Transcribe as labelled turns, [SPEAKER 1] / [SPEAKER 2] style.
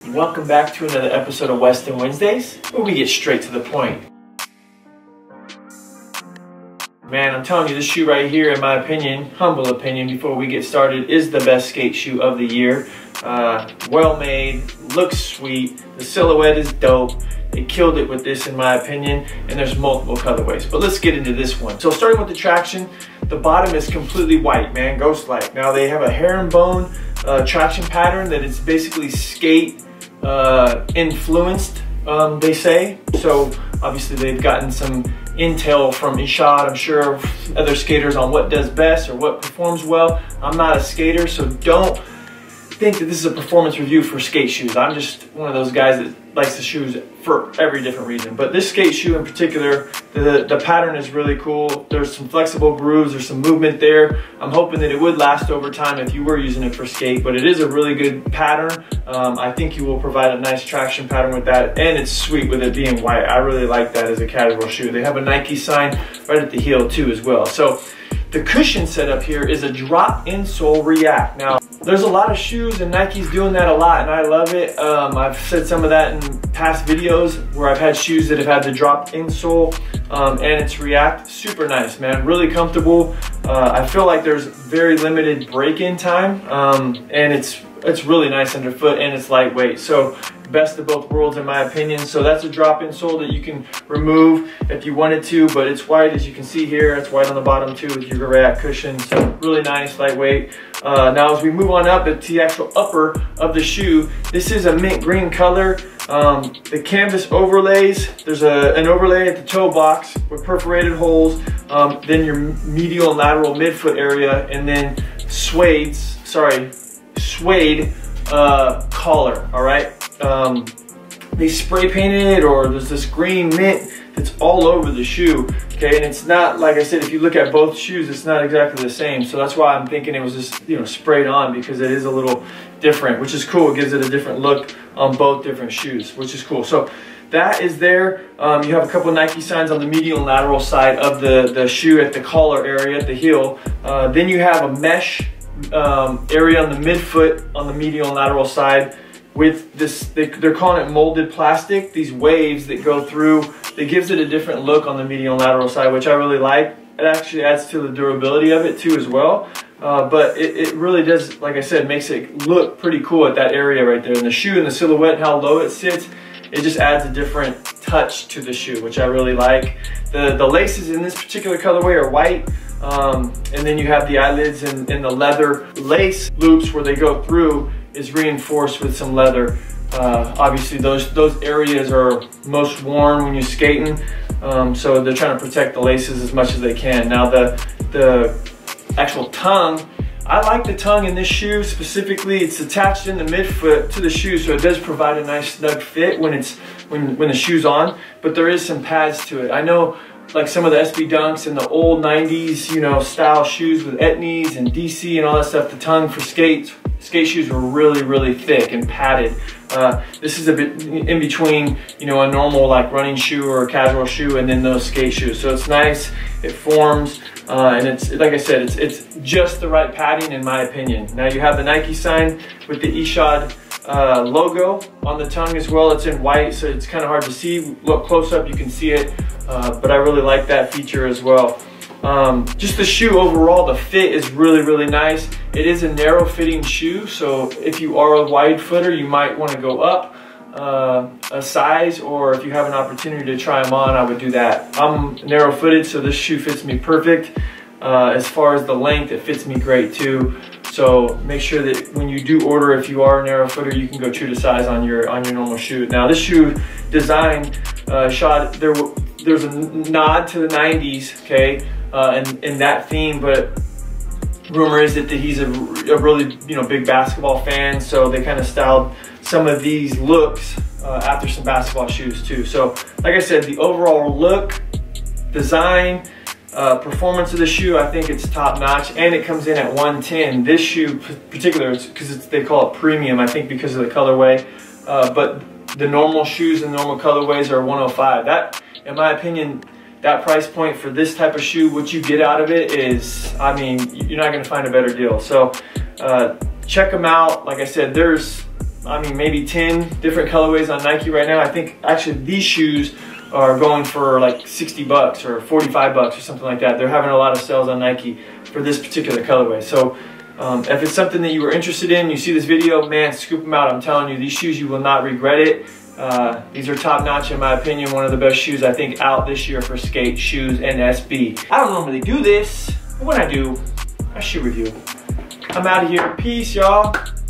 [SPEAKER 1] Welcome back to another episode of Weston Wednesdays, where we get straight to the point. Man, I'm telling you, this shoe right here, in my opinion, humble opinion, before we get started, is the best skate shoe of the year. Well made, looks sweet, the silhouette is dope. They killed it with this, in my opinion, and there's multiple colorways. But let's get into this one. So starting with the traction, the bottom is completely white, man, ghost-like. Now they have a herringbone traction pattern that is basically skate influenced, they say. So obviously they've gotten some intel from Ishod, I'm sure, other skaters on what does best or what performs well. I'm not a skater, so don't think that this is a performance review for skate shoes. I'm just one of those guys that likes the shoes for every different reason. But this skate shoe in particular, the pattern is really cool. There's some flexible grooves, there's some movement there. I'm hoping that it would last over time if you were using it for skate, but it is a really good pattern. I think you will provide a nice traction pattern with that, and it's sweet with it being white. I really like that as a casual shoe. They have a Nike sign right at the heel too as well. So the cushion setup here is a drop insole react. Now, there's a lot of shoes and Nike's doing that a lot, and I love it. I've said some of that in past videos where I've had shoes that have had the drop insole and it's react. Super nice, man, really comfortable. I feel like there's very limited break-in time, and it's really nice underfoot, and it's lightweight. So best of both worlds in my opinion. So that's a drop insole that you can remove if you wanted to, but it's white, as you can see here. It's white on the bottom too with your react cushion. So really nice, lightweight. Now as we move on up to the actual upper of the shoe, this is a mint green color. The canvas overlays, there's an overlay at the toe box with perforated holes, then your medial and lateral midfoot area, and then suede collar, all right? They spray painted it, or there's this green mint that's all over the shoe, okay? And it's not, like I said, if you look at both shoes, it's not exactly the same. So that's why I'm thinking it was just, you know, sprayed on, because it is a little different, which is cool. It gives it a different look on both different shoes, which is cool. So that is there. You have a couple of Nike signs on the medial and lateral side of the shoe at the collar area, at the heel. Then you have a mesh area on the midfoot on the medial and lateral side with this, they're calling it molded plastic, these waves that go through. It gives it a different look on the medial and lateral side, which I really like. It actually adds to the durability of it too as well. But it really does, like I said, makes it look pretty cool at that area right there. And the shoe and the silhouette and how low it sits, it just adds a different touch to the shoe, which I really like. The laces in this particular colorway are white. And then you have the eyelids and the leather lace loops where they go through is reinforced with some leather. Obviously those areas are most worn when you're skating, so they're trying to protect the laces as much as they can. Now the actual tongue, I like the tongue in this shoe specifically. It's attached in the midfoot to the shoe, so it does provide a nice snug fit when the shoe's on, but there is some pads to it. I know, like some of the SB Dunks and the old 90s, you know, style shoes with Etnies and DC and all that stuff, the tongue for skate shoes were really, really thick and padded. This is a bit in between, you know, a normal like running shoe or a casual shoe and then those skate shoes. So it's nice, it forms, and it's, like I said, it's just the right padding in my opinion. Now you have the Nike sign with the Ishod logo on the tongue as well. It's in white, so it's kind of hard to see. Look close up, you can see it, but I really like that feature as well. Just the shoe overall, the fit is really, really nice. It is a narrow fitting shoe, so if you are a wide footer, you might want to go up a size, or if you have an opportunity to try them on, I would do that. I'm narrow footed, so this shoe fits me perfect. As far as the length, it fits me great too. So make sure that when you do order, if you are a narrow footer, you can go true to size on your normal shoe. Now this shoe design, there's a nod to the 90s, okay, in that theme, but rumor is that he's a really, you know, big basketball fan, so they kind of styled some of these looks after some basketball shoes too. So like I said, the overall look, design, performance of the shoe, I think it's top notch, and it comes in at 110. This shoe particular, because they call it premium, I think because of the colorway, but the normal shoes and normal colorways are 105. That, in my opinion, that price point for this type of shoe, what you get out of it is, I mean, you're not going to find a better deal. So check them out. Like I said, there's I mean, maybe 10 different colorways on Nike right now. I think actually these shoes are going for like 60 bucks or 45 bucks or something like that. They're having a lot of sales on Nike for this particular colorway. So if it's something that you were interested in, you see this video, man, scoop them out. I'm telling you, these shoes, you will not regret it. These are top notch in my opinion. One of the best shoes I think out this year for skate shoes and SB. I don't normally do this, but when I do, I shoe review. I'm out of here. Peace, y'all.